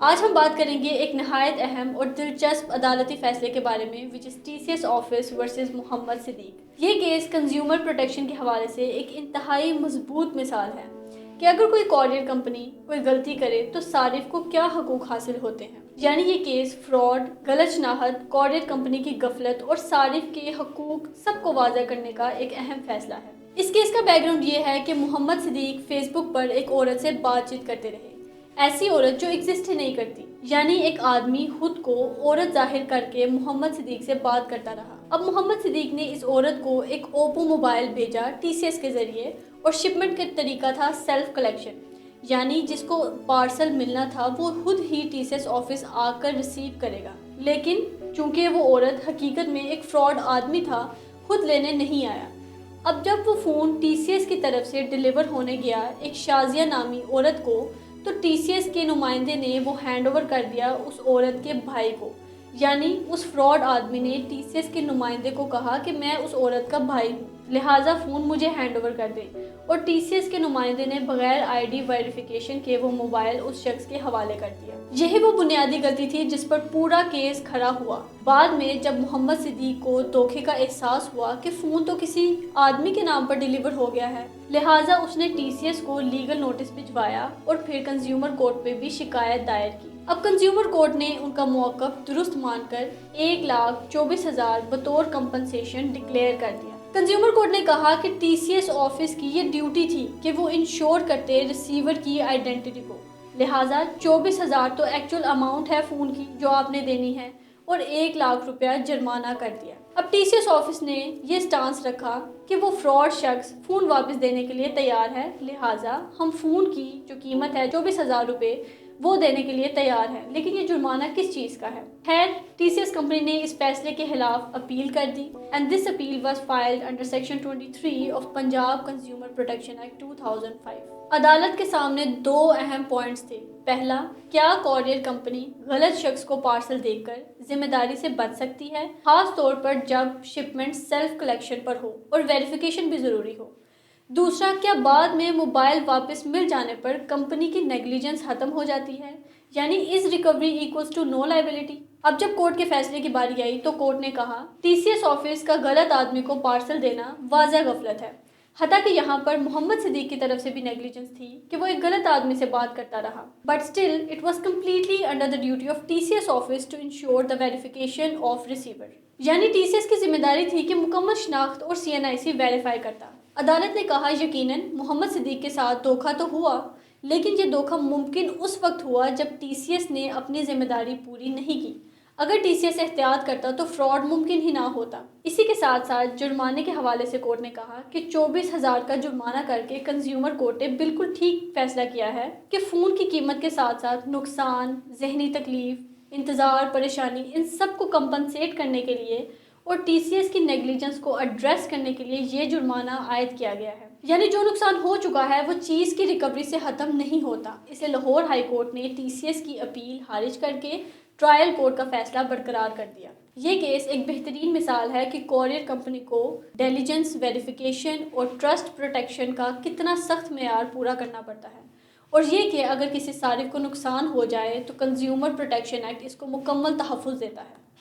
آج ہم بات کریں گے ایک نہایت اہم اور دلچسپ عدالتی فیصلے کے بارے میں which is TCS office versus Muhammad Siddique. یہ کیس کنزیومر پروٹیکشن کے حوالے سے ایک انتہائی مضبوط مثال ہے کہ اگر کوئی کورئر کمپنی کوئی غلطی کرے تو صارف کو کیا حقوق حاصل ہوتے ہیں۔ یعنی یہ کیس فراڈ، غلط شناخت، کورئر کمپنی کی غفلت اور صارف کے حقوق سب کو واضح کرنے کا ایک اہم فیصلہ ہے۔ اس کیس کا بیک گراؤنڈ یہ ہے کہ محمد صدیق فیس بک پر ایک عورت سے بات چیت کرتے رہے، ایسی عورت جو ایگزسٹ ہی نہیں کرتی، یعنی ایک آدمی خود کو عورت ظاہر کر کے محمد صدیق سے بات کرتا رہا۔ اب محمد صدیق نے اس عورت کو ایک اوپو موبائل بھیجا TCS کے ذریعے، اور شپمنٹ کا طریقہ تھا سیلف کلیکشن، یعنی جس کو پارسل ملنا تھا وہ خود ہی TCS آفس آ کر ریسیو کرے گا۔ لیکن چونکہ وہ عورت حقیقت میں ایک فراڈ آدمی تھا، خود لینے نہیں آیا۔ اب جب وہ فون TCS کی طرف سے ڈیلیور ہونے گیا ایک شازیہ نامی عورت کو، تو TCS کے نمائندے نے وہ ہینڈ اوور کر دیا اس عورت کے بھائی کو، یعنی اس فراڈ آدمی نے TCS کے نمائندے کو کہا کہ میں اس عورت کا بھائی ہوں، لہٰذا فون مجھے ہینڈ اوور کر دیں، اور TCS کے نمائندے نے بغیر ID ویریفیکیشن کے وہ موبائل اس شخص کے حوالے کر دیا۔ یہی وہ بنیادی غلطی تھی جس پر پورا کیس کھڑا ہوا۔ بعد میں جب محمد صدیق کو دھوکے کا احساس ہوا کہ فون تو کسی آدمی کے نام پر ڈیلیور ہو گیا ہے، لہٰذا اس نے TCS کو لیگل نوٹس بھجوایا اور پھر کنزیومر کورٹ پہ بھی شکایت دائر کی۔ اب کنزیومر کورٹ نے ان کا موقف درست مان کر 1,24,000 بطور کمپنسیشن ڈکلیئر کر دیا۔ کنزیومر کورٹ نے کہا کہ TCS آفس کی یہ ڈیوٹی تھی کہ وہ انشور کرتے ریسیور کی آئیڈینٹی کو، لہٰذا 24,000 تو ایکچوئل اماؤنٹ ہے فون کی جو آپ نے دینی ہے، اور 1,00,000 روپیہ جرمانہ کر دیا۔ اب TCS آفس نے یہ سٹانس رکھا کہ وہ فراڈ شخص فون واپس دینے کے لیے تیار ہے، لہٰذا ہم فون کی جو قیمت ہے 24,000 روپے وہ دینے کے لیے تیار ہے، لیکن یہ جرمانہ کس چیز کا ہے؟ خیر، TCS کمپنی نے اس فیصلے کے خلاف اپیل کر دی and this appeal was filed under section 23 of Punjab consumer protection act 2005۔ عدالت کے سامنے دو اہم پوائنٹس تھے۔ پہلا، کیا کورئر کمپنی غلط شخص کو پارسل دے کر ذمہ داری سے بچ سکتی ہے، خاص طور پر جب شپمنٹ سیلف کلیکشن پر ہو اور ویریفیکیشن بھی ضروری ہو؟ دوسرا، کیا بعد میں موبائل واپس مل جانے پر کمپنی کی نیگلیجنس ختم ہو جاتی ہے، یعنی is recovery equals to no liability? اب جب کورٹ کے فیصلے کی باری آئی تو کورٹ نے کہا TCS آفس کا غلط آدمی کو پارسل دینا واضح غفلت ہے، حتیٰ کہ یہاں پر محمد صدیق کی طرف سے بھی نیگلیجنس تھی کہ وہ ایک غلط آدمی سے بات کرتا رہا، but still it was completely under the duty of TCS office to ensure the verification of receiver, یعنی TCS کی ذمہ داری تھی کہ مکمل شناخت اور CNIC ویریفائی کرتا۔ عدالت نے کہا یقیناً محمد صدیق کے ساتھ دھوکہ تو ہوا، لیکن یہ دھوکہ ممکن اس وقت ہوا جب TCS نے اپنی ذمہ داری پوری نہیں کی۔ اگر TCS احتیاط کرتا تو فراڈ ممکن ہی نہ ہوتا۔ اسی کے ساتھ ساتھ جرمانے کے حوالے سے کورٹ نے کہا کہ 24,000 کا جرمانہ کر کے کنزیومر کورٹ نے بالکل ٹھیک فیصلہ کیا ہے کہ فون کی قیمت کے ساتھ ساتھ نقصان، ذہنی تکلیف، انتظار، پریشانی، ان سب کو کمپنسیٹ کرنے کے لیے اور TCS کی نیگلیجنس کو ایڈریس کرنے کے لیے یہ جرمانہ عائد کیا گیا ہے، یعنی جو نقصان ہو چکا ہے وہ چیز کی ریکوری سے ختم نہیں ہوتا۔ اسے لاہور ہائی کورٹ نے TCS کی اپیل خارج کر کے ٹرائل کورٹ کا فیصلہ برقرار کر دیا۔ یہ کیس ایک بہترین مثال ہے کہ کورئر کمپنی کو ڈیلیجنس، ویریفیکیشن اور ٹرسٹ پروٹیکشن کا کتنا سخت معیار پورا کرنا پڑتا ہے، اور یہ کہ اگر کسی صارف کو نقصان ہو جائے تو کنزیومر پروٹیکشن ایکٹ اس کو مکمل تحفظ دیتا ہے۔